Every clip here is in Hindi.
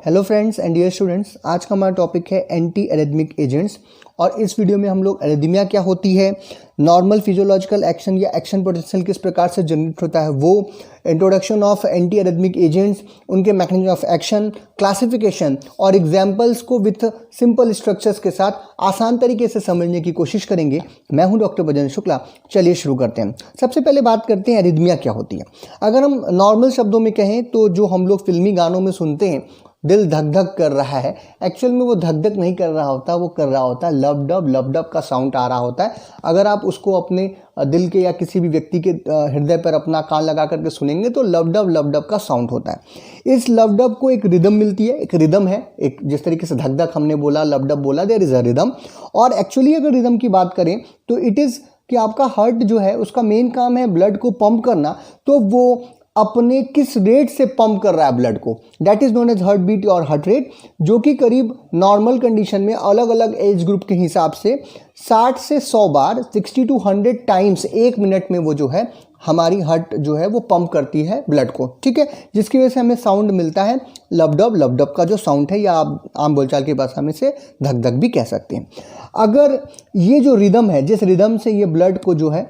Hello friends and dear students, आज का हमारा टॉपिक है एंटी एरिथमिक एजेंट्स। और इस वीडियो में हम लोग एरिथमिया क्या होती है, नॉर्मल फिजियोलॉजिकल एक्शन या एक्शन पोटेंशियल किस प्रकार से जनरेट होता है वो, introduction of anti arrhythmic agents, उनके मैकेनिज्म ऑफ एक्शन, क्लासिफिकेशन और एग्जाम्पल्स को विथ सिंपल स्ट्रक्चर्स के साथ आसान तरीके से समझने की कोशिश करेंगे। मैं हूं डॉक्टर बजरंग शुक्ला। चलिए शुरू करते हैं। सबसे पहले बात करते हैं एरिथमिया क्या होती है। अगर हम नॉर्मल शब्दों में कहें तो जो हम लोग फिल्मी गानों में सुनते हैं, दिल धक धक कर रहा है, एक्चुअल में वो धक धक नहीं कर रहा होता, वो कर रहा होता है लब डब का साउंड आ रहा होता है। अगर आप उसको अपने दिल के या किसी भी व्यक्ति के हृदय पर अपना कान लगा करके सुनेंगे तो लब डब का साउंड होता है। इस लब डब को एक रिदम मिलती है, एक रिदम है, एक जिस तरीके से धक धक हमने बोला, लब डब बोला, देयर इज अ रिदम। और एक्चुअली अगर रिदम की बात करें तो इट इज़ कि आपका हार्ट जो है उसका मेन काम है ब्लड को पंप करना, तो वो अपने किस रेट से पंप कर रहा है ब्लड को, that is known as heart beat और हार्ट रेट, जो कि करीब नॉर्मल कंडीशन में अलग अलग एज ग्रुप के हिसाब से 60 से 100 बार 60 to 100 टाइम्स एक मिनट में वो जो है हमारी हार्ट जो है वो पंप करती है ब्लड को, ठीक है, जिसकी वजह से हमें साउंड मिलता है लब डब का जो साउंड है, या आप आम बोलचाल की भाषा में से धक धक भी कह सकते हैं। अगर ये जो रिदम है, जिस रिदम से ये ब्लड को जो है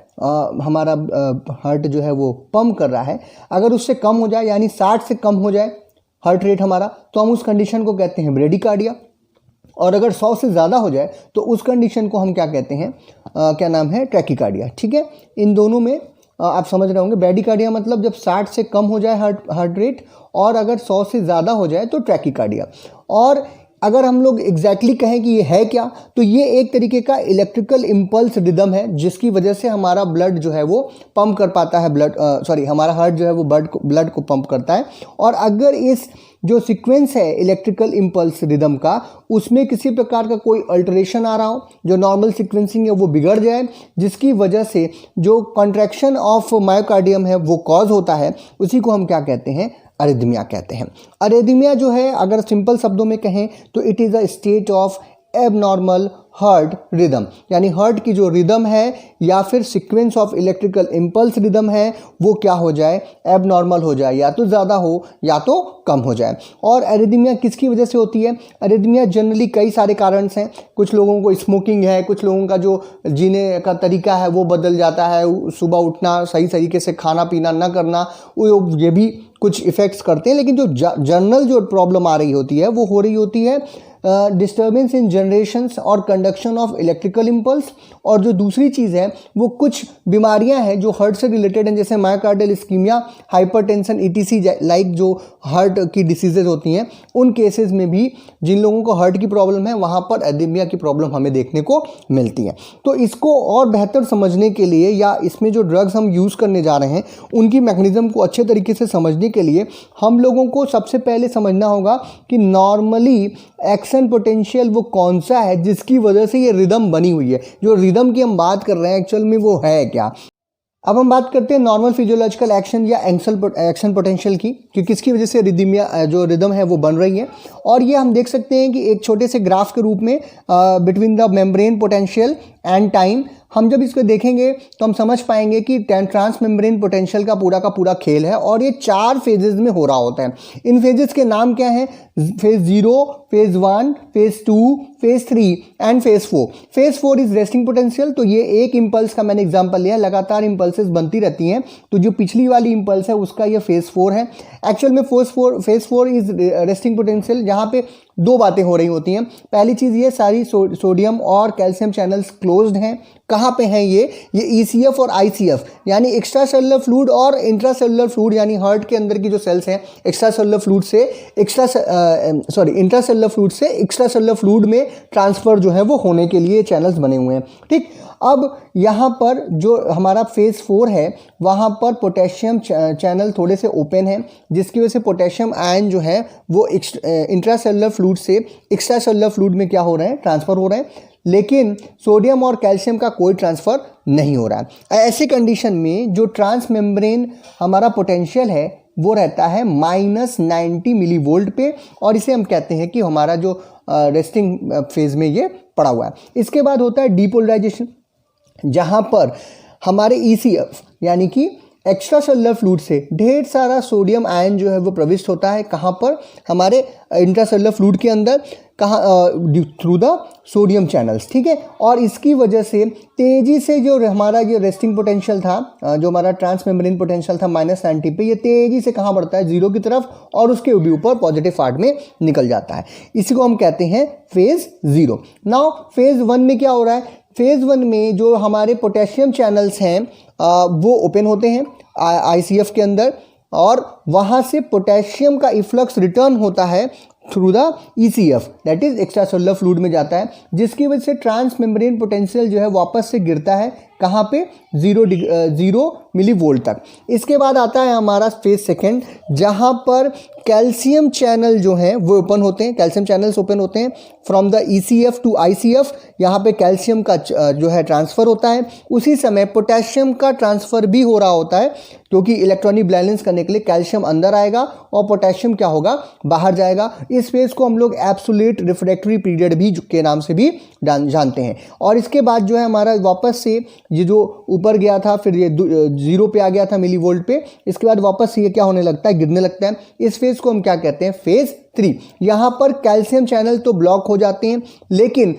हमारा हार्ट जो है वो पंप कर रहा है, अगर उससे कम हो जाए यानी 60 से कम हो जाए हार्ट रेट हमारा, तो हम उस कंडीशन को कहते हैं ब्रेडिकार्डिया। और अगर 100 से ज़्यादा हो जाए तो उस कंडीशन को हम क्या कहते हैं, क्या नाम है, ट्रैकिकार्डिया, ठीक है। इन दोनों में आप समझ रहे होंगे, ब्रेडिकार्डिया मतलब जब 60 से कम हो जाए हार्ट रेट, और अगर 100 से ज़्यादा हो जाए तो ट्रैकिकार्डिया। और अगर हम लोग एग्जैक्टली कहें कि ये है क्या, तो ये एक तरीके का इलेक्ट्रिकल इम्पल्स रिदम है, जिसकी वजह से हमारा ब्लड जो है वो पंप कर पाता है, हमारा हार्ट जो है वो ब्लड को पंप करता है। और अगर इस जो सीक्वेंस है इलेक्ट्रिकल इम्पल्स रिदम का, उसमें किसी प्रकार का कोई अल्टरेशन आ रहा हो, जो नॉर्मल सीक्वेंसिंग है वो बिगड़ जाए, जिसकी वजह से जो कॉन्ट्रैक्शन ऑफ मायोकार्डियम है वो कॉज होता है, उसी को हम क्या कहते हैं, अरिथमिया कहते हैं। अरिथमिया जो है अगर सिंपल शब्दों में कहें तो it is a state of abnormal heart rhythm, यानी हार्ट की जो रिदम है या फिर sequence of electrical impulse rhythm है वो क्या हो जाए, एबनॉर्मल हो जाए, या तो ज़्यादा हो या तो कम हो जाए। और एरिथमिया किसकी वजह से होती है? एरिथमिया जनरली कई सारे कारण हैं। कुछ लोगों को स्मोकिंग है, कुछ लोगों का जो जीने का तरीका है वो बदल जाता है, सुबह उठना, सही तरीके से खाना पीना न करना, ये भी कुछ इफ़ेक्ट्स करते हैं। लेकिन जो जनरल जो प्रॉब्लम आ रही होती है वो हो रही होती है डिस्टर्बेंस इन जनरेशंस और कंडक्शन ऑफ इलेक्ट्रिकल इम्पल्स। और जो दूसरी चीज़ है वो कुछ बीमारियां हैं जो हार्ट से रिलेटेड हैं, जैसे myocardial ischaemia, hypertension, etc like जो हार्ट की डिसीजेज होती हैं, उन केसेस में भी जिन लोगों को हार्ट की प्रॉब्लम है वहाँ पर एरिथमिया की प्रॉब्लम हमें देखने को मिलती है। तो इसको और बेहतर समझने के लिए, या इसमें जो ड्रग्स हम यूज़ करने जा रहे हैं उनकी मैकेनिज्म को अच्छे तरीके से समझने के लिए हम लोगों को सबसे पहले समझना होगा कि नॉर्मली एक्शन पोटेंशियल वो कौन सा है जिसकी वजह से ये रिदम बनी हुई है। जो रिदम की हम बात कर रहे हैं एक्चुअल में वो है क्या। अब हम बात करते हैं नॉर्मल फिजियोलॉजिकल एक्शन या एक्शन पोटेंशियल की, कि किसकी वजह से रिदमिया जो रिदम है वो बन रही है। और ये हम देख सकते हैं कि एक छोटे से ग्राफ के रूप में between the membrane potential and time, हम जब इसको देखेंगे तो हम समझ पाएंगे कि ट्रांस मेम्ब्रेन पोटेंशियल का पूरा खेल है, और ये 4 फेजेस में हो रहा होता है। इन फेजेस के नाम क्या हैं? Phase 0, phase 1, phase 2, phase 3 and phase 4। Phase 4 is resting potential. तो ये एक इम्पल्स का मैंने एग्जांपल लिया, लगातार इम्पल्सेस बनती रहती हैं, तो जो पिछली वाली इम्पल्स है उसका ये फेज 4 है। एक्चुअल में फेज 4 इज रेस्टिंग पोटेंशियल, जहाँ पे 2 बातें हो रही होती हैं। पहली चीज़ ये सारी सोडियम और कैल्शियम चैनल्स क्लोज्ड हैं। कहाँ पे हैं ये ECF और ICF यानी एक्स्ट्रा सेलुलर फ्लूइड और इंट्रा सेलुलर फ्लूइड, यानी हार्ट के अंदर की जो सेल्स हैं इंट्रा सेलुलर फ्लूइड से एक्स्ट्रा सेलुलर फ्लूइड में ट्रांसफ़र जो है वो होने के लिए चैनल्स बने हुए हैं, ठीक। अब यहाँ पर जो हमारा फेज 4 है वहाँ पर पोटेशियम चैनल थोड़े से ओपन है, जिसकी वजह से पोटेशियम आयन जो है वो इंट्रा सेलुलर फ्लूइड से एक्स्ट्रा सेलुलर फ्लूइड में क्या हो रहे हैं, ट्रांसफ़र हो रहे हैं। लेकिन सोडियम और कैल्शियम का कोई ट्रांसफ़र नहीं हो रहा है। ऐसी कंडीशन में जो ट्रांस मेम्ब्रेन हमारा पोटेंशियल है वो रहता है -90 मिली वोल्ट पे, और इसे हम कहते हैं कि हमारा जो रेस्टिंग फेज में ये पड़ा हुआ है। इसके बाद होता है डीपोलराइजेशन, जहाँ पर हमारे ECF यानी कि एक्स्ट्रा सेलुलर फ्लूइड से ढेर सारा सोडियम आयन जो है वो प्रविष्ट होता है, कहाँ पर, हमारे इंट्रासेलुलर फ्लूइड के अंदर, कहाँ, थ्रू द सोडियम चैनल्स, ठीक है। और इसकी वजह से तेज़ी से जो हमारा ये रेस्टिंग पोटेंशियल था, जो हमारा ट्रांसमेम्ब्रेन पोटेंशियल था -90 पे, ये तेज़ी से कहाँ बढ़ता है, 0 की तरफ, और उसके भी ऊपर पॉजिटिव पार्ट में निकल जाता है। इसी को हम कहते हैं फेज़ 0। नाउ फेज़ 1 में क्या हो रहा है, फेज़ 1 में जो हमारे पोटेशियम चैनल्स हैं वो ओपन होते हैं ICF के अंदर, और वहाँ से पोटेशियम का इफ्लक्स रिटर्न होता है through the ECF, that is extra cellular fluid में जाता है, जिसकी वजह से ट्रांसमेम्ब्रेन पोटेंशियल जो है वापस से गिरता है कहाँ पे, 0 मिलीवोल्ट तक। इसके बाद आता है हमारा फेज सेकेंड, जहाँ पर कैल्शियम चैनल जो हैं वो ओपन होते हैं, कैल्शियम चैनल्स ओपन होते हैं from the ECF to ICF। यहाँ पे कैल्शियम का जो है ट्रांसफ़र होता है, उसी समय पोटेशियम का ट्रांसफ़र भी हो रहा होता है, क्योंकि इलेक्ट्रॉनिक बैलेंस करने के लिए कैल्शियम अंदर आएगा और पोटेशियम क्या होगा, बाहर जाएगा। इस फेज को हम लोग एब्सोल्यूट रिफ्रैक्टरी पीरियड भी के नाम से भी जानते हैं। और इसके बाद जो है हमारा वापस से ये जो ऊपर गया था, फिर ये 0 पे आ गया था मिलीवोल्ट पे, इसके बाद वापस से ये क्या होने लगता है, गिरने लगता है। इस फेज को हम क्या कहते हैं, फेज 3। यहाँ पर कैल्शियम चैनल तो ब्लॉक हो जाते हैं, लेकिन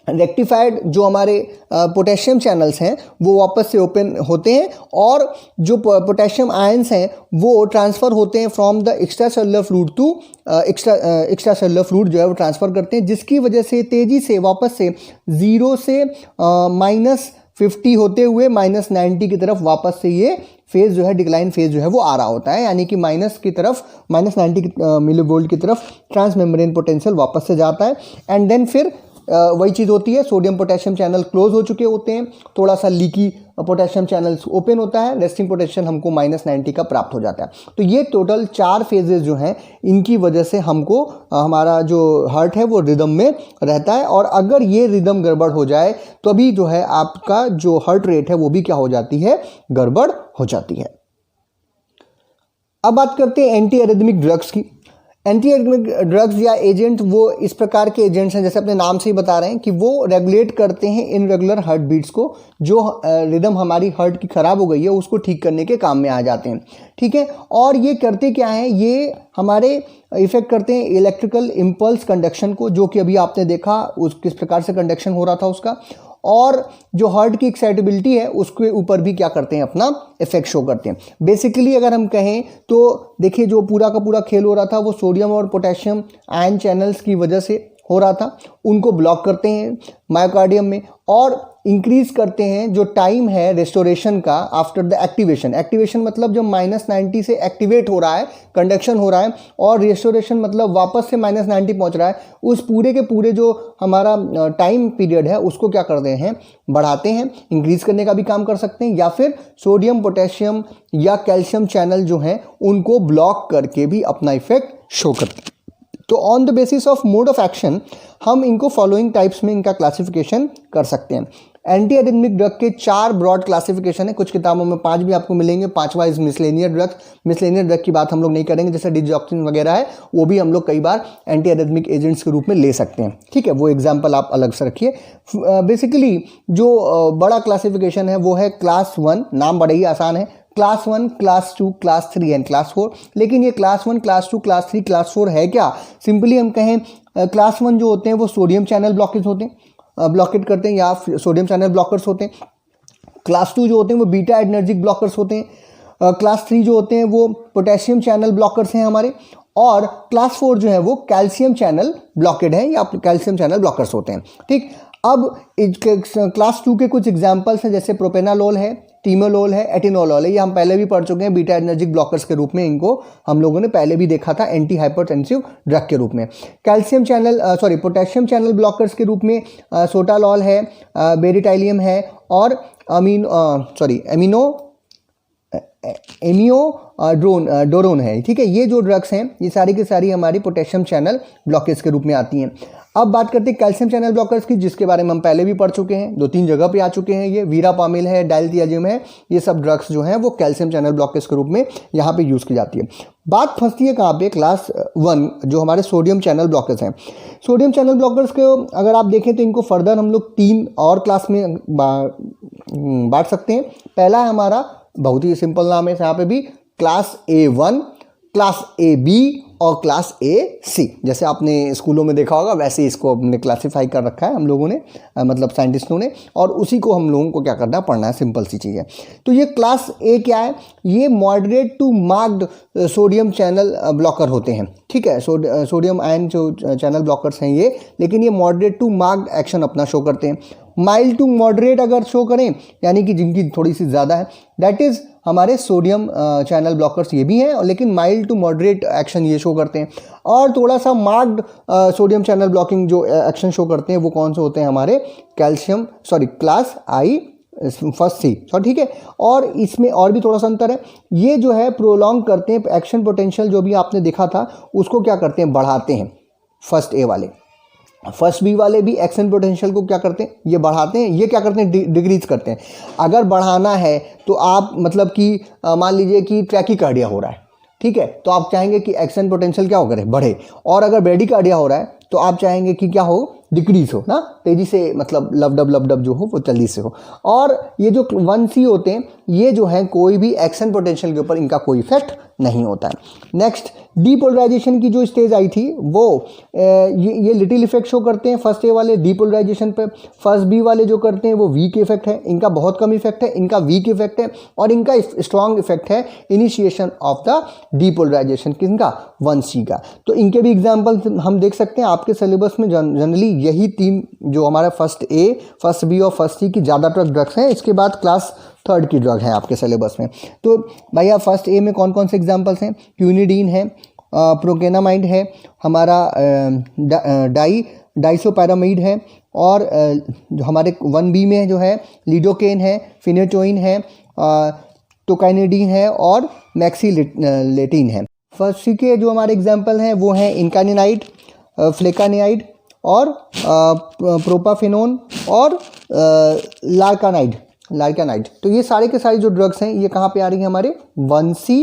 रेक्टिफाइड जो हमारे पोटेशियम चैनल्स हैं वो वापस से ओपन होते हैं, और जो पोटेशियम आयंस हैं वो ट्रांसफ़र होते हैं from the extra cellular fluid to extra cellular fluid जो है वो ट्रांसफ़र करते हैं, जिसकी वजह से तेज़ी से वापस से 0 से -50 होते हुए -90 की तरफ वापस से ये फेज़ जो है, डिक्लाइन फेज़ जो है वो आ रहा होता है, यानी कि माइनस की तरफ, -90 मिलीवोल्ट की तरफ ट्रांसमेम्ब्रेन पोटेंशियल वापस से जाता है। एंड देन फिर वही चीज़ होती है, सोडियम पोटेशियम चैनल क्लोज हो चुके होते हैं, थोड़ा सा लीकी पोटेशियम चैनल्स ओपन होता है, रेस्टिंग पोटेंशियल हमको -90 का प्राप्त हो जाता है। तो ये टोटल 4 फेजेस जो हैं, इनकी वजह से हमको हमारा जो हार्ट है वो रिदम में रहता है, और अगर ये रिदम गड़बड़ हो जाए तो अभी जो है आपका जो हार्ट रेट है वो भी क्या हो जाती है, गड़बड़ हो जाती है। अब बात करते हैं एंटी एरिथमिक ड्रग्स की। एंटी एरिथमिक ड्रग्स या एजेंट वो इस प्रकार के एजेंट्स हैं, जैसे अपने नाम से ही बता रहे हैं कि वो रेगुलेट करते हैं इनरेगुलर हार्ट बीट्स को, जो रिदम हमारी हार्ट की ख़राब हो गई है उसको ठीक करने के काम में आ जाते हैं, ठीक है। और ये करते क्या हैं, ये हमारे इफेक्ट करते हैं इलेक्ट्रिकल इम्पल्स कंडक्शन को, जो कि अभी आपने देखा उस किस प्रकार से कंडक्शन हो रहा था उसका, और जो हार्ट की एक्साइटेबिलिटी है उसके ऊपर भी क्या करते हैं, अपना इफेक्ट शो करते हैं। बेसिकली अगर हम कहें तो देखिए, जो पूरा का पूरा खेल हो रहा था वो सोडियम और पोटेशियम आयन चैनल्स की वजह से हो रहा था, उनको ब्लॉक करते हैं मायोकार्डियम में, और इंक्रीज करते हैं जो टाइम है रेस्टोरेशन का आफ्टर द एक्टिवेशन। एक्टिवेशन मतलब जब -90 से एक्टिवेट हो रहा है, कंडक्शन हो रहा है, और रेस्टोरेशन मतलब वापस से -90 पहुंच रहा है, उस पूरे के पूरे जो हमारा टाइम पीरियड है उसको क्या करते हैं, बढ़ाते हैं, इंक्रीज करने का भी काम कर सकते हैं, या फिर सोडियम पोटेशियम या कैल्शियम चैनल जो हैं उनको ब्लॉक करके भी अपना इफेक्ट शो करते हैं। तो on the basis of mode of action हम इनको फॉलोइंग टाइप्स में इनका क्लासिफिकेशन कर सकते हैं। एंटी एरिथमिक ड्रग के 4 ब्रॉड क्लासिफिकेशन है, कुछ किताबों में 5 भी आपको मिलेंगे। 5वां इज मिसलेनियर ड्रग। मिसलेनियर ड्रग की बात हम लोग नहीं करेंगे, जैसे डिजॉक्सिन वगैरह है वो भी हम लोग कई बार एंटी एरिथमिक एजेंट्स के रूप में ले सकते हैं, ठीक है, वो एग्जाम्पल आप अलग से रखिए। बेसिकली जो बड़ा क्लासिफिकेशन है वो है क्लास 1, नाम बड़ा ही आसान है, class 1, class 2, class 3 and class 4। लेकिन ये क्लास 1, क्लास 2, क्लास 3, क्लास 4 है क्या? सिंपली हम कहें क्लास 1 जो होते हैं वो सोडियम चैनल ब्लॉकेज होते हैं, ब्लॉकेट करते हैं या सोडियम चैनल ब्लॉकर्स होते हैं। क्लास 2 जो होते हैं वो बीटा एडर्जिक ब्लॉकर्स होते हैं। क्लास 3 जो होते हैं वो पोटेशियम चैनल ब्लॉकर्स हैं हमारे। और क्लास 4 जो है वो कैल्शियम चैनल ब्लॉकेड है या कैल्शियम चैनल ब्लॉकर्स होते हैं, ठीक। अब क्लास 2 के कुछ एग्जांपल्स हैं, जैसे प्रोपेनालोल है, टीमोलोल है, एटिनोलोल है, ये हम पहले भी पढ़ चुके हैं बीटा एडर्जिक ब्लॉकर्स के रूप में, इनको हम लोगों ने पहले भी देखा था एंटी हाइपरटेंसिव ड्रग के रूप में। Calcium channel potassium channel blockers के रूप में सोटालॉल है, बेरिटाइलियम है, और डोरोन है, ठीक है। ये जो ड्रग्स हैं ये सारी की सारी हमारी पोटेशियम चैनल ब्लॉकेज के रूप में आती हैं। अब बात करते हैं कैल्शियम चैनल ब्लॉकर्स की, जिसके बारे में हम पहले भी पढ़ चुके हैं, 2-3 जगह पे आ चुके हैं। ये वीरापामिल है, डायल्थियाजिम है, ये सब ड्रग्स जो हैं वो कैल्शियम चैनल ब्लॉकेज के रूप में यहाँ पे यूज़ की जाती है। बात फंसती है कहाँ पे, क्लास 1 जो हमारे सोडियम चैनल ब्लॉकर्स हैं। सोडियम चैनल ब्लॉकर्स को अगर आप देखें तो इनको फर्दर हम लोग 3 और क्लास में बांट सकते हैं। पहला है हमारा, बहुत ही सिंपल नाम है यहाँ पे भी, क्लास A1, क्लास AB और क्लास AC। जैसे आपने स्कूलों में देखा होगा वैसे इसको हमने क्लासीफाई कर रखा है हम लोगों ने, मतलब साइंटिस्टों ने, और उसी को हम लोगों को क्या करना है, पढ़ना है, सिंपल सी चीज़ है। तो ये क्लास A क्या है, ये moderate to marked sodium channel blocker होते हैं, ठीक है। सोडियम आयन जो चैनल ब्लॉकर्स हैं ये, लेकिन ये मॉडरेट टू मार्क्ड एक्शन अपना शो करते हैं। माइल्ड टू मॉडरेट अगर शो करें, यानी कि जिनकी थोड़ी सी ज़्यादा है, दैट इज़ हमारे सोडियम चैनल ब्लॉकर्स ये भी हैं, लेकिन माइल्ड टू मॉडरेट एक्शन ये शो करते हैं। और थोड़ा सा मार्क्ड सोडियम चैनल ब्लॉकिंग जो एक्शन शो करते हैं वो कौन से होते हैं, हमारे क्लास I फर्स्ट C, ठीक है। और इसमें और भी थोड़ा सा अंतर है, ये जो है प्रोलॉन्ग करते हैं एक्शन पोटेंशियल, जो भी आपने देखा था उसको क्या करते हैं, बढ़ाते हैं। फर्स्ट A वाले, फर्स्ट B वाले भी एक्शन पोटेंशियल को क्या करते हैं, ये बढ़ाते हैं। ये क्या करते हैं, डिक्रीज करते हैं। अगर बढ़ाना है तो आप मतलब कि मान लीजिए कि ट्रैकीकार्डिया हो रहा है, ठीक है, तो आप चाहेंगे कि एक्शन पोटेंशियल क्या हो, करे, बढ़े। और अगर ब्रेडिकार्डिया हो रहा है तो आप चाहेंगे कि क्या हो, डिक्रीज हो ना, तेजी से, मतलब लवडब जो हो वो जल्दी से हो। और ये जो 1C होते हैं ये जो है कोई भी एक्शन पोटेंशियल के ऊपर इनका कोई इफेक्ट नहीं होता है। नेक्स्ट, डीपोलराइजेशन की जो स्टेज आई थी वो ये लिटिल इफेक्ट शो करते हैं फर्स्ट A वाले डीपोलराइजेशन पे। फर्स्ट B वाले जो करते हैं वो वीक इफेक्ट है, इनका बहुत कम इफेक्ट है, इनका वीक इफेक्ट है। और इनका स्ट्रॉन्ग इफेक्ट है इनिशिएशन ऑफ द डीपोलराइजेशन, किसका, 1C का। तो इनके भी एग्जाम्पल हम देख सकते हैं आपके सिलेबस में। जनरली यही 3 जो हमारा फर्स्ट A, फर्स्ट B और फर्स्ट C की ज़्यादातर ड्रग्स हैं। इसके बाद क्लास 3 की ड्रग है आपके सिलेबस में। तो भैया फर्स्ट A में कौन कौन से एग्जांपल्स हैं, क्यूनिडीन है, प्रोकेनामाइड है, हमारा डाइसोपैरामाइड है, और जो हमारे 1B में जो है लिडोकेन है, फिनेटोइन है, टोकाइनिडीन है और मैक्सिलेटिन है। फर्स्ट C के जो हमारे एग्जांपल हैं वो हैं इनकानिनाइड, फ्लेकानाइड और प्रोपाफेनोन और लार्कानाइड। तो ये सारे के सारे जो ड्रग्स हैं ये कहाँ पे आ रही हैं, हमारे 1C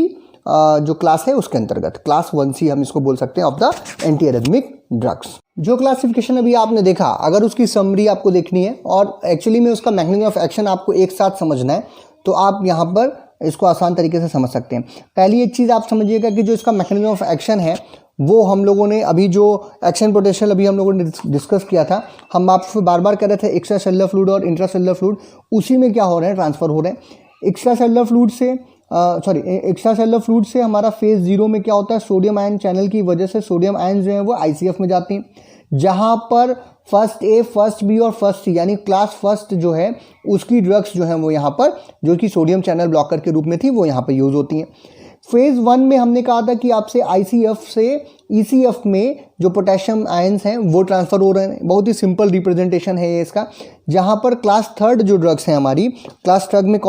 जो क्लास है उसके अंतर्गत। क्लास 1C हम इसको बोल सकते हैं of the anti arrhythmic drugs. जो क्लासिफिकेशन अभी आपने देखा, अगर उसकी समरी आपको देखनी है और एक्चुअली में उसका मैकेनिज्म ऑफ एक्शन आपको एक साथ समझना है, तो आप यहाँ पर इसको आसान तरीके से समझ सकते हैं। पहली एक चीज़ आप समझिएगा कि जो इसका मैकेनिज्म ऑफ एक्शन है वो हम लोगों ने अभी जो एक्शन पोटेंशियल अभी हम लोगों ने डिस्कस किया था, हम आपसे बार बार कह रहे थे एक्स्ट्रा सेलुलर फ्लूइड और इंट्रा सेलुलर फ्लूइड, उसी में क्या हो रहे हैं, ट्रांसफ़र हो रहे हैं। एक्स्ट्रा सेलुलर फ्लूइड से हमारा फेज 0 में क्या होता है, सोडियम आयन चैनल की वजह से सोडियम आयन जो है वो ICF में जाते हैं, जहाँ पर फर्स्ट A, फर्स्ट B और फर्स्ट C यानी क्लास फर्स्ट जो है उसकी ड्रग्स जो हैं वो यहाँ पर, जो कि सोडियम चैनल ब्लॉकर के रूप में थी, वो यहाँ पर यूज़ होती हैं। फेज़ 1 में हमने कहा था कि आपसे ICF से ECF में जो पोटेशियम आयंस हैं वो ट्रांसफ़र हो रहे हैं। बहुत ही सिंपल रिप्रेजेंटेशन है ये इसका। जहाँ पर क्लास 3 जो ड्रग्स हैं हमारी, क्लास 3 में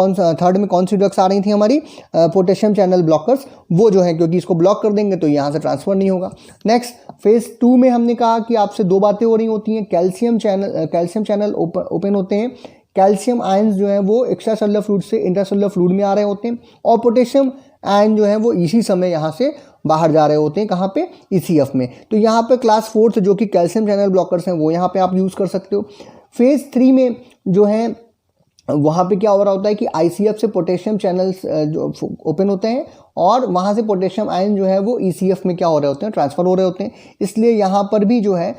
कौन सी ड्रग्स आ रही थी हमारी, पोटेशियम चैनल ब्लॉकर्स, वो जो है क्योंकि इसको ब्लॉक कर देंगे तो यहाँ से ट्रांसफ़र नहीं होगा। नेक्स्ट, फेज़ 2 में हमने कहा कि आपसे 2 बातें हो रही होती हैं, कैल्शियम चैनल ओपन होते हैं, कैल्शियम आयंस जो हैं वो एक्स्ट्रा सेलुलर फ्लूइड से इंट्रासेलुलर फ्लूइड में आ रहे होते हैं, और पोटेशियम आयन जो है वो इसी समय यहाँ से बाहर जा रहे होते हैं, कहाँ पे, ECF में। तो यहाँ पे क्लास 4 जो कि कैल्शियम चैनल ब्लॉकर्स हैं वो यहाँ पे आप यूज़ कर सकते हो। फेज़ 3 में जो है वहाँ पे क्या हो रहा होता है कि ICF से पोटेशियम चैनल्स जो ओपन होते हैं और वहाँ से पोटेशियम आयन जो है वो ECF में क्या हो रहे होते हैं, ट्रांसफ़र हो रहे होते हैं। इसलिए यहाँ पर भी जो है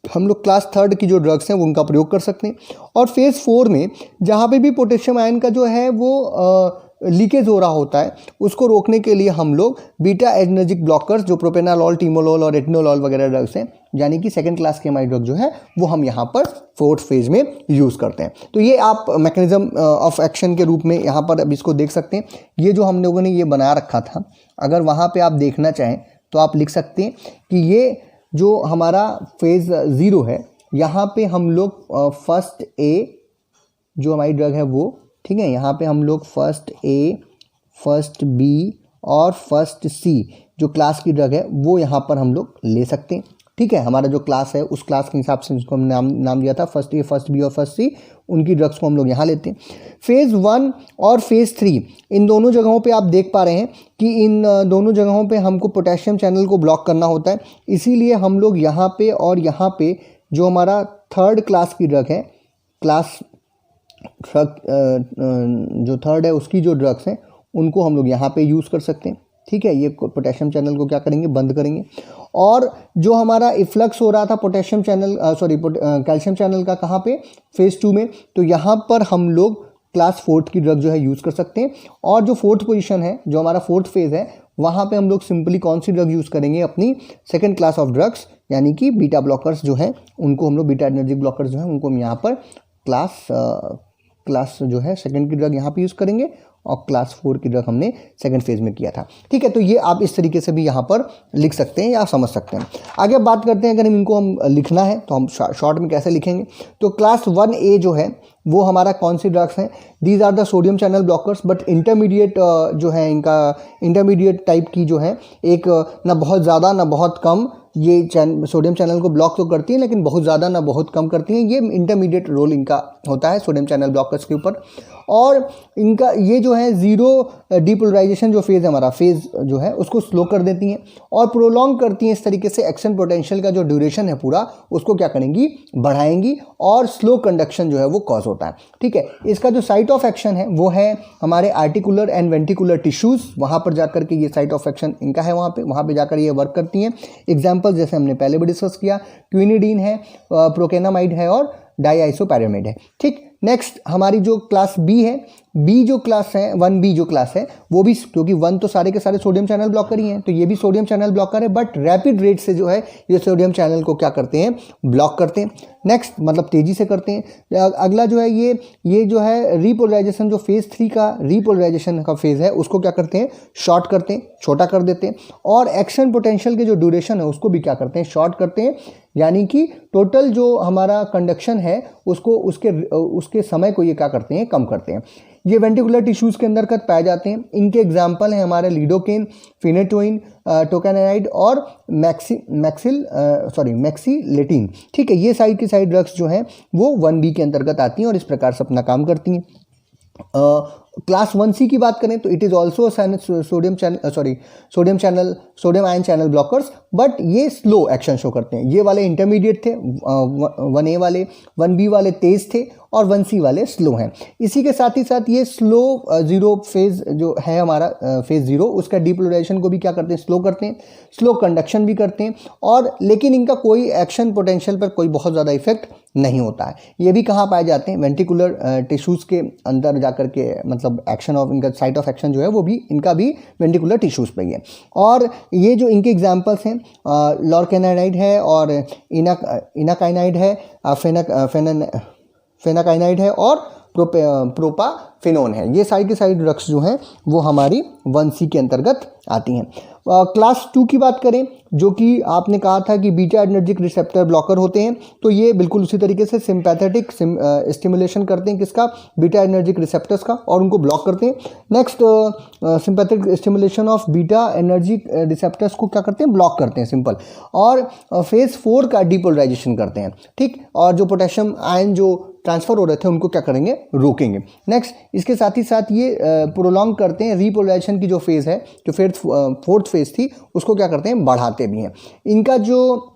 हम लोग क्लास 3 की जो ड्रग्स हैं वो उनका प्रयोग कर सकते हैं। और फेज़ 4 में जहाँ पे भी पोटेशियम आयन का जो है वो लीकेज हो रहा होता है, उसको रोकने के लिए हम लोग बीटा एडर्जिक ब्लॉकर्स जो प्रोपेनालॉल, टीमोलॉल और एटनोलॉल वगैरह ड्रग्स हैं, यानी कि सेकंड क्लास के हमारी ड्रग जो है वो हम यहाँ पर 4th फेज में यूज़ करते हैं। तो ये आप मैकेनिज्म ऑफ एक्शन के रूप में यहाँ पर अब इसको देख सकते हैं। ये जो हम लोगों ने ये बना रखा था, अगर वहाँ पर आप देखना चाहें तो आप लिख सकते हैं कि ये जो हमारा फेज़ 0 है, यहाँ पे हम लोग फर्स्ट A जो हमारी ड्रग है वो, ठीक है, यहाँ पे हम लोग फर्स्ट A, फर्स्ट बी और फर्स्ट सी जो क्लास की ड्रग है वो यहाँ पर हम लोग ले सकते हैं। ठीक है, हमारा जो क्लास है उस क्लास के हिसाब से उसको हमने नाम दिया था फर्स्ट ए, फर्स्ट बी और फर्स्ट सी, उनकी ड्रग्स को हम लोग यहाँ लेते हैं। फेज़ 1 और फेज़ 3 इन दोनों जगहों पे आप देख पा रहे हैं कि इन दोनों जगहों पे हमको पोटेशियम चैनल को ब्लॉक करना होता है, इसीलिए हम लोग यहाँ पे और यहाँ पे जो हमारा थर्ड क्लास की ड्रग है, क्लास जो थर्ड है उसकी जो ड्रग्स हैं उनको हम लोग यहाँ पे यूज़ कर सकते हैं। ठीक है, ये पोटेशियम चैनल को क्या करेंगे, बंद करेंगे। और जो हमारा इफ्लक्स हो रहा था पोटेशियम चैनल कैल्शियम चैनल का कहाँ पे, फेज़ 2 में, तो यहाँ पर हम लोग क्लास 4 की ड्रग जो है यूज़ कर सकते हैं। और जो फोर्थ पोजीशन है, जो हमारा फोर्थ फेज़ है, वहाँ पे हम लोग सिंपली कौन सी ड्रग यूज़ करेंगे, अपनी सेकेंड क्लास ऑफ ड्रग्स यानी कि बीटा ब्लॉकर्स जो हैं उनको हम लोग, बीटा एडर्जिक ब्लॉकर्स जो हैं उनको हम यहाँ पर क्लास जो है सेकेंड की ड्रग यहाँ पे यूज़ करेंगे और क्लास 4 की ड्रग हमने सेकंड फेज़ में किया था। ठीक है, तो ये आप इस तरीके से भी यहाँ पर लिख सकते हैं या समझ सकते हैं। आगे बात करते हैं, अगर इनको हम लिखना है तो हम शॉर्ट में कैसे लिखेंगे। तो क्लास 1A जो है वो हमारा कौन सी ड्रग्स हैं, these are the sodium channel blockers, but intermediate जो है इनका इंटरमीडिएट टाइप की जो है, एक ना बहुत ज़्यादा ना बहुत कम, ये सोडियम चैनल को ब्लॉक तो करती हैं लेकिन बहुत ज़्यादा ना बहुत कम करती हैं। ये इंटरमीडिएट रोल इनका होता है सोडियम चैनल ब्लॉकर्स के ऊपर। और इनका ये जो है ज़ीरो डीपोलराइजेशन जो फेज़ है हमारा, फेज़ जो है उसको स्लो कर देती हैं और प्रोलॉन्ग करती हैं। इस तरीके से एक्शन पोटेंशियल का जो ड्यूरेशन है पूरा उसको क्या करेंगी, बढ़ाएंगी और स्लो कंडक्शन जो है वो कॉज होता है। ठीक है, इसका जो साइट ऑफ एक्शन है वो है हमारे आर्टिकुलर एंड वेंटिकुलर टिश्यूज़, वहाँ पर जाकर के ये साइट ऑफ एक्शन इनका है, वहाँ पे जाकर ये वर्क करती हैं। एग्जाम्पल जैसे हमने पहले भी डिस्कस किया, क्विनिडीन है, प्रोकेनामाइड है और डाईआइसोपैरामाइड है। ठीक, नेक्स्ट हमारी जो क्लास बी है, बी जो क्लास है 1B जो क्लास है वो भी, क्योंकि 1 तो सारे के सारे सोडियम चैनल ब्लॉकर ही हैं, तो ये भी सोडियम चैनल ब्लॉकर है, बट रैपिड रेट से जो है ये सोडियम चैनल को क्या करते हैं, ब्लॉक करते हैं। नेक्स्ट मतलब तेज़ी से करते हैं। अगला जो है ये जो है रीपोलराइजेशन, जो फेज़ 3 का रीपोलराइजेशन का फेज़ है उसको क्या करते हैं, शॉर्ट करते हैं, छोटा कर देते हैं। और एक्शन पोटेंशियल के जो ड्यूरेशन है उसको भी क्या करते हैं, शॉर्ट करते हैं, यानी कि टोटल जो हमारा कंडक्शन है उसको उसके समय को ये क्या करते हैं, कम करते हैं। ये वेंटिकुलर टिश्यूज़ के अंदर पाए जाते हैं। इनके एग्जाम्पल हैं हमारे लिडोकेन, फिनेटोइन, टोकेनाइड और मैक्सिलेटिन। ठीक है, ये साइड की साइड ड्रग्स जो हैं वो 1B के अंतर्गत आती हैं और इस प्रकार से अपना काम करती हैं। क्लास 1C की बात करें तो it is also sodium ion channel blockers, but ये स्लो एक्शन शो करते हैं। ये वाले इंटरमीडिएट थे, 1A वाले, 1B वाले तेज़ थे और 1C वाले स्लो हैं। इसी के साथ ही साथ ये स्लो ज़ीरो फेज़ जो है हमारा, फेज़ 0, उसका डीपोलराइजेशन को भी क्या करते हैं, स्लो करते हैं, स्लो कंडक्शन भी करते हैं। और लेकिन इनका कोई एक्शन पोटेंशियल पर कोई बहुत ज़्यादा इफेक्ट नहीं होता है। ये भी कहाँ पाए जाते हैं, वेंटिकुलर टिश्यूज़ के अंदर जाकर के, मतलब एक्शन ऑफ इनका साइट ऑफ एक्शन जो है वो भी इनका भी वेंटिकुलर टिश्यूज़ पे ही है। और ये जो इनके एग्जांपल्स हैं, लॉरकेनाइड है और इनाकाइनाइड है, फेनाकाइनाइड है और प्रोपाफेनोन है। ये साइड के साइड ड्रग्स जो हैं वो हमारी 1C के अंतर्गत आती हैं। क्लास 2 की बात करें, जो कि आपने कहा था कि बीटा एडर्जिक रिसेप्टर ब्लॉकर होते हैं, तो ये बिल्कुल उसी तरीके से सिंपैथेटिक स्टिमुलेशन करते हैं किसका, बीटा एनर्जिक रिसेप्टर्स का, और उनको ब्लॉक करते हैं। Next sympathetic stimulation of beta energic receptors को क्या करते हैं, ब्लॉक करते हैं, सिंपल। और फेज़ 4 का डीपोलराइजेशन करते हैं। ठीक, और जो पोटेशियम आयन जो ट्रांसफ़र हो रहे थे उनको क्या करेंगे, रोकेंगे। नेक्स्ट इसके साथ ही साथ ये प्रोलॉन्ग करते हैं रीपोलराइजेशन की जो फेज़ है, जो फिर फोर्थ फेज़ थी, उसको क्या करते हैं, बढ़ाते भी हैं। इनका जो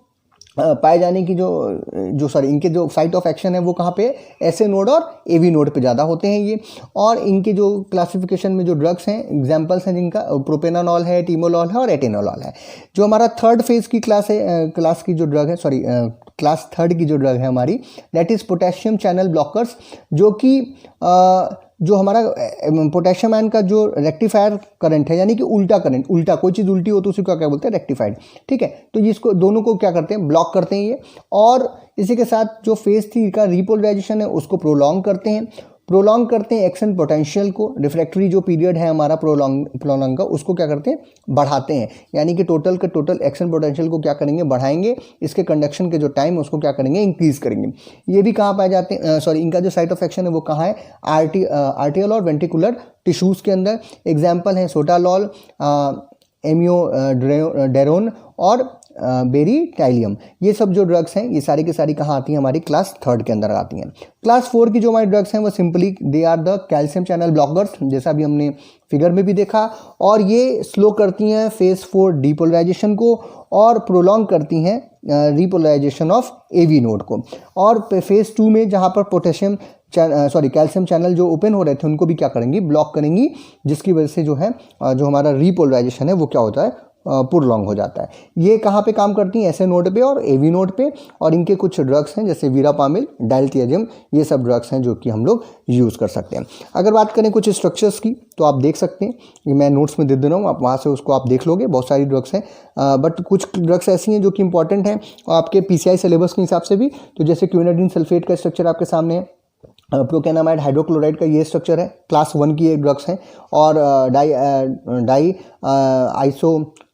पाए जाने की इनके जो साइट ऑफ एक्शन है वो कहाँ पे, SA नोड और AV नोड पे ज़्यादा होते हैं ये। और इनके जो क्लासिफिकेशन में जो ड्रग्स हैं, एग्जांपल्स हैं जिनका, प्रोपेनानॉल है, टीमोलॉल है और एटेनोलॉल है। जो हमारा थर्ड फेज़ की क्लास की जो ड्रग है, क्लास 3 की जो ड्रग है हमारी, that is potassium channel blockers, जो कि जो हमारा पोटेशियम आयन का जो रेक्टिफायर करंट है, यानी कि उल्टा करंट, उल्टा कोई चीज़ उल्टी हो तो उसी को क्या बोलते हैं, रेक्टिफाइड। ठीक है, तो इसको दोनों को क्या करते हैं, ब्लॉक करते हैं ये। और इसी के साथ जो फेज़ 3 का रीपोलराइजेशन है उसको प्रोलॉन्ग करते हैं। प्रोलॉन्ग करते हैं एक्शन पोटेंशियल को, रिफ्रैक्टरी जो पीरियड है हमारा प्रोलॉन्ग का उसको क्या करते हैं, बढ़ाते हैं, यानी कि टोटल का टोटल एक्शन पोटेंशियल को क्या करेंगे, बढ़ाएंगे, इसके कंडक्शन के जो टाइम उसको क्या करेंगे, इंक्रीज करेंगे। ये भी कहाँ पाए जाते हैं, सॉरी इनका जो साइट ऑफ एक्शन है वो कहाँ है, आर्टियल और वेंट्रिकुलर टिश्यूज़ के अंदर। एग्जाम्पल है सोटालॉल, एमियोडेरोन और बेरीटाइलियम। ये सब जो ड्रग्स हैं ये सारी की सारी कहाँ आती हैं, हमारी क्लास 3 के अंदर आती हैं। क्लास 4 की जो हमारी ड्रग्स हैं वो simply they are the calcium channel blockers, जैसा भी हमने फिगर में भी देखा, और ये स्लो करती हैं फेज 4 डीपोलराइजेशन को और प्रोलॉन्ग करती हैं रीपोलराइजेशन ऑफ एवी नोड को। और फेज 2 में जहाँ पर पोटेशियम कैल्शियम चैनल जो ओपन हो रहे थे उनको भी क्या करेंगी, ब्लॉक करेंगी, जिसकी वजह से जो है जो हमारा रीपोलराइजेशन है वो क्या होता है, प्रोलॉन्ग हो जाता है। ये कहाँ पे काम करती हैं, ऐसे नोड पे और एवी नोड पे, और इनके कुछ ड्रग्स हैं जैसे वीरापामिल, डायल्थियाजिम, ये सब ड्रग्स हैं जो कि हम लोग यूज़ कर सकते हैं। अगर बात करें कुछ स्ट्रक्चर्स की तो आप देख सकते हैं, ये मैं नोट्स में दे दे रहा हूँ, आप वहाँ से उसको आप देख लोगे, बहुत सारी ड्रग्स हैं, बट कुछ ड्रग्स ऐसी हैं जो कि इंपॉर्टेंट हैं आपके PCI सिलेबस के हिसाब से भी। तो जैसे क्विनाइडिन सल्फेट का स्ट्रक्चर आपके सामने है, प्रोकेनामाइड हाइड्रोक्लोराइड का ये स्ट्रक्चर है, क्लास 1 की एक ड्रग्स हैं, और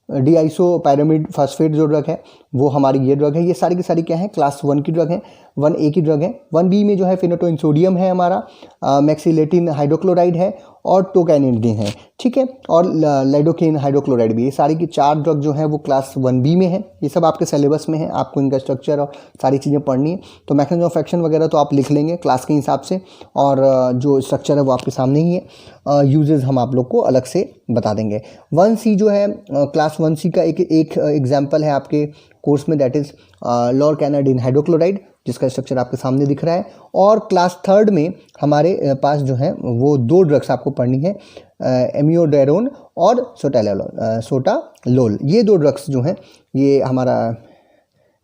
डी आइसो पैरामिड फास्फेट जो ड्रग है वो हमारी ये ड्रग है। ये सारी की सारी क्या है, क्लास 1 की ड्रग है, 1A की ड्रग है। 1B में जो है फिनोटोइन सोडियम है हमारा, मैक्सिलेटिन हाइड्रोक्लोराइड है और टोकैनिडिन है, ठीक है, और लाइडोकेन हाइड्रोक्लोराइड भी। ये सारी की 4 ड्रग जो है वो क्लास 1B में है। ये सब आपके सिलेबस में है, आपको इनका स्ट्रक्चर और सारी चीज़ें पढ़नी है। तो मैकेनिज्म ऑफ एक्शन वगैरह तो आप लिख लेंगे क्लास के हिसाब से, और जो स्ट्रक्चर है वो आपके सामने ही है। यूजेस हम आप लोग को अलग से बता देंगे। 1C जो है क्लास 1C का एक एग्जाम्पल है आपके कोर्स में, दैट इज़ लॉरकैनाडिन हाइड्रोक्लोराइड, जिसका स्ट्रक्चर आपके सामने दिख रहा है। और क्लास 3 में हमारे पास जो है वो 2 ड्रग्स आपको पढ़नी है, एमियोडेरोन और सोटालोल। ये 2 ड्रग्स जो हैं ये हमारा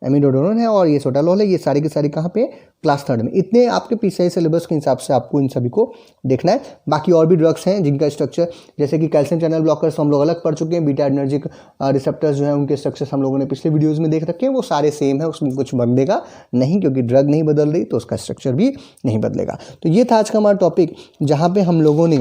एमियोडेरोन है और ये सोटालोल है। ये सारी की सारी कहाँ पे, क्लास 3 में। इतने आपके PCI सिलेबस के हिसाब से आपको इन सभी को देखना है। बाकी और भी ड्रग्स हैं जिनका स्ट्रक्चर, जैसे कि कैल्शियम चैनल ब्लॉकर्स हम लोग अलग पढ़ चुके हैं, बीटा एडर्जिक रिसेप्टर्स जो हैं उनके स्ट्रक्चर्स हम लोगों ने पिछले वीडियोज़ में देख रखे हैं, वो सारे सेम है, उसमें कुछ बदलेगा नहीं, क्योंकि ड्रग नहीं बदल रही तो उसका स्ट्रक्चर भी नहीं बदलेगा। तो ये था आज का हमारा टॉपिक, जहाँ पे हम लोगों ने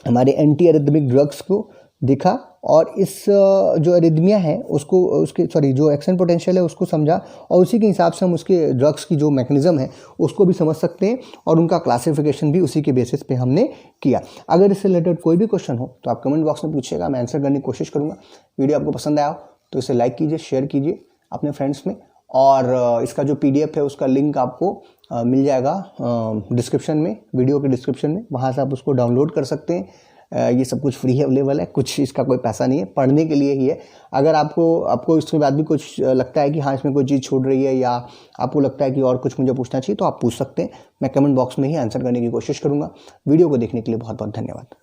हमारे एंटी एरिथमिक ड्रग्स को देखा, और इस जो एरिथमिया है उसको, उसके जो एक्शन पोटेंशियल है उसको समझा, और उसी के हिसाब से हम उसके ड्रग्स की जो मैकेनिज्म है उसको भी समझ सकते हैं, और उनका क्लासिफिकेशन भी उसी के बेसिस पे हमने किया। अगर इससे रिलेटेड कोई भी क्वेश्चन हो तो आप कमेंट बॉक्स में पूछिएगा, मैं आंसर करने की कोशिश करूँगा। वीडियो आपको पसंद आया हो तो इसे लाइक कीजिए, शेयर कीजिए अपने फ्रेंड्स में, और इसका जो PDF है उसका लिंक आपको मिल जाएगा डिस्क्रिप्शन में, वीडियो के डिस्क्रिप्शन में, वहाँ से आप उसको डाउनलोड कर सकते हैं। ये सब कुछ फ्री अवेलेबल है, कुछ इसका कोई पैसा नहीं है, पढ़ने के लिए ही है। अगर आपको इसके बाद भी कुछ लगता है कि हाँ इसमें कोई चीज़ छूट रही है, या आपको लगता है कि और कुछ मुझे पूछना चाहिए, तो आप पूछ सकते हैं। मैं कमेंट बॉक्स में ही आंसर करने की कोशिश करूँगा। वीडियो को देखने के लिए बहुत बहुत धन्यवाद।